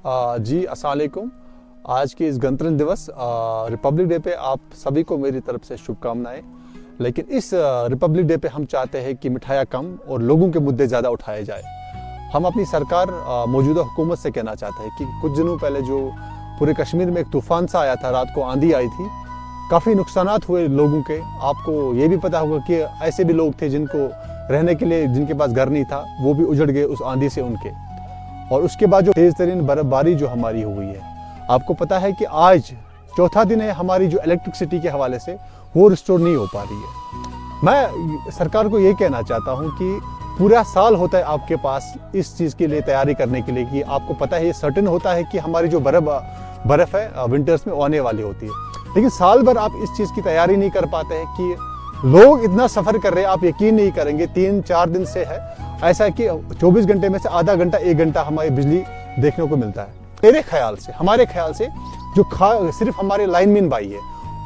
जी अस्सलाम वालेकुम। आज के इस गणतंत्र दिवस रिपब्लिक डे पे आप सभी को मेरी तरफ से शुभकामनाएं। लेकिन इस रिपब्लिक डे पे हम चाहते हैं कि मिठाइयाँ कम और लोगों के मुद्दे ज़्यादा उठाए जाए। हम अपनी सरकार मौजूदा हुकूमत से कहना चाहते हैं कि कुछ दिनों पहले जो पूरे कश्मीर में एक तूफ़ान सा आया था, रात को आंधी आई थी, काफ़ी नुकसानात हुए लोगों के। आपको ये भी पता होगा कि ऐसे भी लोग थे जिनको रहने के लिए जिनके पास घर नहीं था, वो भी उजड़ गए उस आंधी से उनके। और उसके बाद जो तेज़ तरीन बर्फबारी जो हमारी हुई है, आपको पता है कि आज चौथा दिन है हमारी जो इलेक्ट्रिसिटी के हवाले से वो रिस्टोर नहीं हो पा रही है। मैं सरकार को ये कहना चाहता हूँ कि पूरा साल होता है आपके पास इस चीज़ के लिए तैयारी करने के लिए कि आपको पता है ये सर्टेन होता है कि हमारी जो बर्फ़ है विंटर्स में आने वाली होती है, लेकिन साल भर आप इस चीज़ की तैयारी नहीं कर पाते हैं कि लोग इतना सफ़र कर रहे हैं। आप यकीन नहीं करेंगे 3-4 दिन से है ऐसा कि 24 घंटे में से आधा घंटा 1 घंटा हमारी बिजली देखने को मिलता है। मेरे ख्याल से, हमारे ख्याल से जो सिर्फ हमारे लाइनमैन भाई है,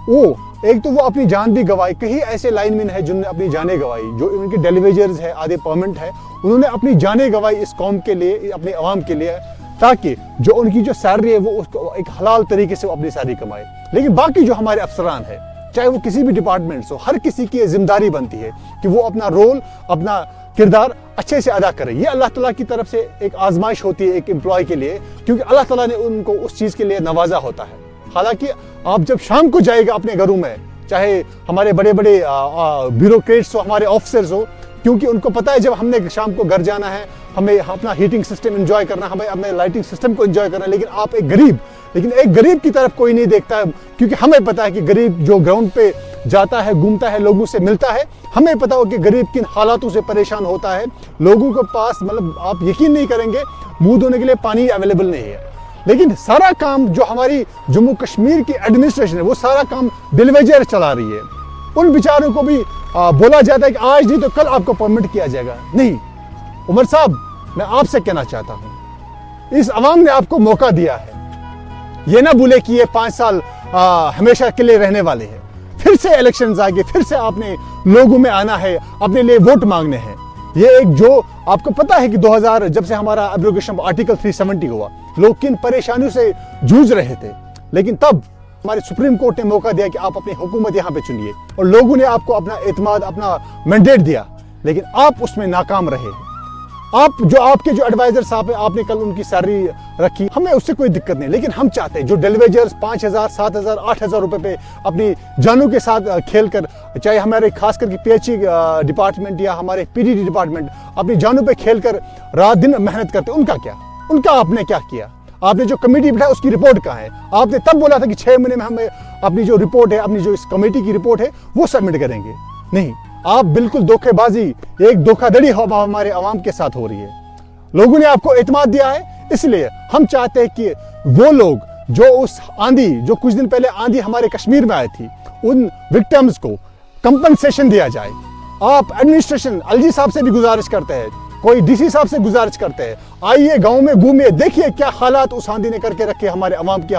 वो एक तो वो अपनी जान भी गंवाई। कहीं ऐसे लाइनमैन है जिन्होंने अपनी जानें गंवाई, जो उनके डेलीवेजर्स है, आधे परमानेंट है, उन्होंने अपनी जानें गंवाई इस कौम के लिए, अपने अवाम के लिए, ताकि जो उनकी जो सैलरी है वो उसको एक हलाल तरीके से वो अपनी सैलरी कमाए। लेकिन बाकी जो हमारे अफसरान है, चाहे वो किसी भी डिपार्टमेंट से हो, हर किसी की जिम्मेदारी बनती है कि वो अपना रोल, अपना किरदार अच्छे से अदा करे। ये अल्लाह ताला की तरफ से एक आजमाइश होती है एक एम्प्लॉय के लिए, क्योंकि अल्लाह ताला ने उनको उस चीज़ के लिए नवाजा होता है। हालांकि आप जब शाम को जाएगा अपने घरों में, चाहे हमारे बड़े बड़े ब्यूरोक्रेट्स हो, हमारे ऑफिसर्स हो, क्योंकि उनको पता है जब हमने शाम को घर जाना है, हमें अपना हीटिंग सिस्टम एंजॉय करना, हमें अपने लाइटिंग सिस्टम को एंजॉय करना है। लेकिन आप एक गरीब की तरफ कोई नहीं देखता है, क्योंकि हमें पता है कि गरीब जो ग्राउंड पे जाता है, घूमता है, लोगों से मिलता है, हमें पता हो कि गरीब किन हालातों से परेशान होता है। लोगों के पास मतलब आप यकीन नहीं करेंगे मुंह धोने के लिए पानी अवेलेबल नहीं है। लेकिन सारा काम जो हमारी जम्मू कश्मीर की एडमिनिस्ट्रेशन है, वो सारा काम बिलवजह चला रही है। उन बेचारों को भी बोला जाता है कि आज नहीं तो कल आपको परमिट किया जाएगा। नहीं उमर साहब, मैं आपसे कहना चाहता हूं, इस अवाम ने आपको मौका दिया है। ये ना भूले कि ये 5 साल हमेशा के लिए रहने वाले हैं। फिर से इलेक्शंस आगे, फिर से आपने लोगों में आना है, अपने लिए वोट मांगने हैं। ये एक जो आपको पता है कि 2000 जब से हमारा एब्रोगेशन आर्टिकल 370 हुआ, लोग किन परेशानियों से जूझ रहे थे, लेकिन तब हमारे सुप्रीम कोर्ट ने मौका दिया कि आप अपनी हुकूमत यहाँ पे चुनिए, और लोगों ने आपको अपना एतमाद, अपना मैंडेट दिया, लेकिन आप उसमें नाकाम रहे। आपके जो एडवाइजर साहब है, आपने कल उनकी सैलरी रखी, हमें उससे कोई दिक्कत नहीं, लेकिन हम चाहते हैं जो डेलीवेजर्स 5000, 7000, 8000 रुपए पे अपनी जानों के साथ खेलकर, चाहे हमारे खास करके पीएचई डिपार्टमेंट या हमारे पीडीडी डिपार्टमेंट अपनी जानों पे खेलकर रात दिन मेहनत करते, उनका क्या? उनका आपने क्या किया? आपने जो कमेटी बिठाई उसकी रिपोर्ट कहाँ है? आपने तब बोला था कि 6 महीने में हमें अपनी जो रिपोर्ट है, अपनी जो इस कमेटी की रिपोर्ट है, वो सबमिट करेंगे। नहीं, आप बिल्कुल धोखेबाजी, एक धोखाधड़ी हमारे अवाम के साथ हो रही है। लोगों ने आपको एतमाद दिया है, इसलिए हम चाहते हैं कि वो लोग जो उस आंधी, जो कुछ दिन पहले आंधी हमारे कश्मीर में आई थी, उन विक्टिम्स को कंपनसेशन दिया जाए। आप एडमिनिस्ट्रेशन अलजी साहब से भी गुजारिश करते हैं, कोई डीसी साहब से गुजारिश करते हैं, आइए गांव में घूमिए, देखिए क्या हालात उस आंधी ने करके रखे हमारे अवाम की,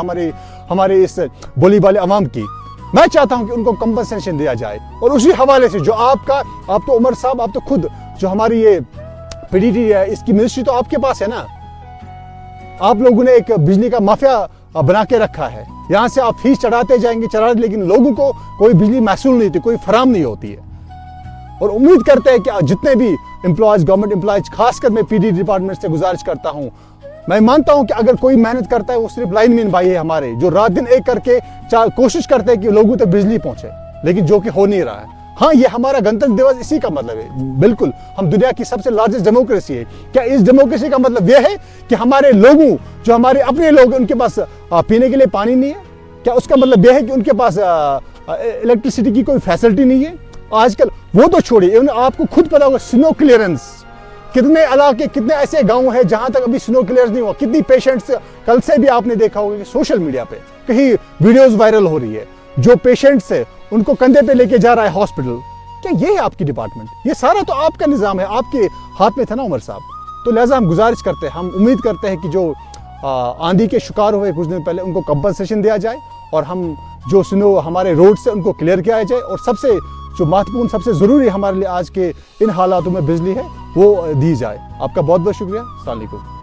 हमारे इस बोली वाले अवाम की। मैं चाहता हूं कि उनको कंपनसेशन दिया जाए। और उसी हवाले से जो आप तो उमर साहब, आप तो खुद जो हमारी ये पीडीडी है, इसकी मिनिस्ट्री तो आपके पास है ना। आप लोगों ने एक बिजली का माफिया बना के रखा है, यहाँ से आप फीस चढ़ाते जाएंगे, लेकिन लोगों को कोई बिजली महसूल नहीं होती, कोई फराम नहीं होती है। और उम्मीद करते हैं कि जितने भी एम्प्लॉयज, गवर्नमेंट एम्प्लॉयज, खासकर मैं पीडीडी डिपार्टमेंट से गुजारिश करता हूँ, मैं मानता हूं कि अगर कोई मेहनत करता है वो सिर्फ लाइनमैन भाई है हमारे, जो रात दिन एक करके कोशिश करते हैं कि लोगों तक बिजली पहुंचे, लेकिन जो कि हो नहीं रहा है। हाँ, ये हमारा गणतंत्र दिवस इसी का मतलब है। बिल्कुल, हम दुनिया की सबसे लार्जेस्ट डेमोक्रेसी है। क्या इस डेमोक्रेसी का मतलब यह है कि हमारे लोगों, जो हमारे अपने लोग, उनके पास पीने के लिए पानी नहीं है? क्या उसका मतलब यह है कि उनके पास इलेक्ट्रिसिटी की कोई फैसिलिटी नहीं है? आजकल वो तो छोड़िए, आपको खुद पता होगा स्नो क्लियरेंस, कितने इलाके, कितने ऐसे गांव हैं जहां तक अभी स्नो क्लियरेंस नहीं हुआ। कितनी पेशेंट्स, कल से भी आपने देखा होगा कि सोशल मीडिया पे कहीं वीडियोस वायरल हो रही है, जो पेशेंट्स है उनको कंधे पे लेके जा रहा है हॉस्पिटल। क्या ये है आपकी डिपार्टमेंट? ये सारा तो आपका निजाम है, आपके हाथ में था ना उमर साहब। तो लिहाजा हम गुजारिश करते हैं, हम उम्मीद करते हैं कि जो आंधी के शिकार हुए कुछ दिन पहले, उनको कंपनसेशन दिया जाए, और हम जो स्नो हमारे रोड से उनको क्लियर किया जाए, और सबसे जो महत्वपूर्ण, सबसे ज़रूरी हमारे लिए आज के इन हालातों में बिजली है, वो दी जाए। आपका बहुत बहुत शुक्रिया। अस्सलाम वालेकुम।